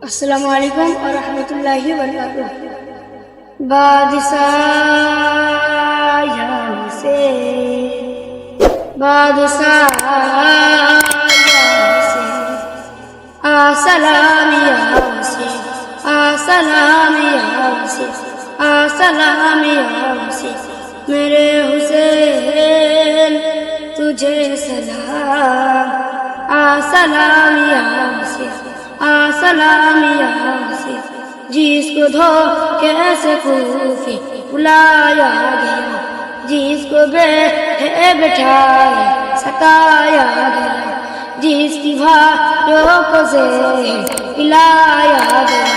السلام علیکم ورحمۃ اللہ وبرکاتہ۔ بادشاہ سے سلام سے سلام سے میرے حسین تجھے سلام سلام سے جس کو دھوکے سے کوفے بلایا گیا، جس کو بٹھائے ستایا گیا، جس کی بھائیوں کو زہر پلایا گیا،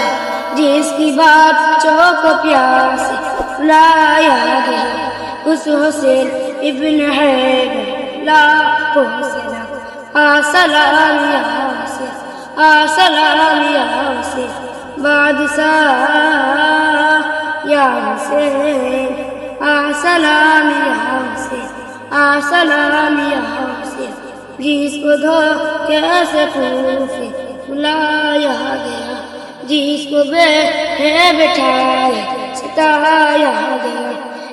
جس کی بچوں کو پیاس پلایا گیا، اس حسین ابن حیدر لاکھوں سلام سلام سے بادشاہ یا حسین سلام سے جس کو دھوکے سے کوفے بلایا گیا، جس کو بٹھائے ستایا گیا،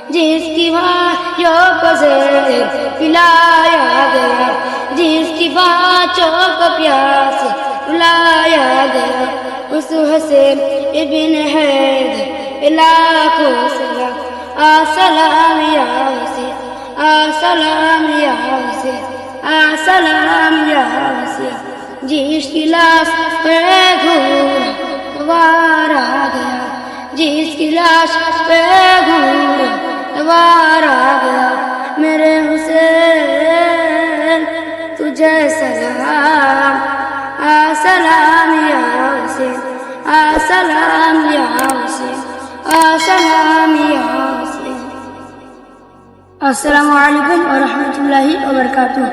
جس کی بھائیوں کو زہر پلایا گیا، جس کی بچوں کو پیاس پلایا گیا، اس حسین ابن حیدر لاکھوں سلام سلام سے جس کی لاش پہ گھوڑا سوار آ گیا، جس کی لاش پہ گھوڑا سوار آ گیا، میرے حسین تجھے سلام سلام سے السلام علیکم ورحمۃ اللہ وبرکاتہ۔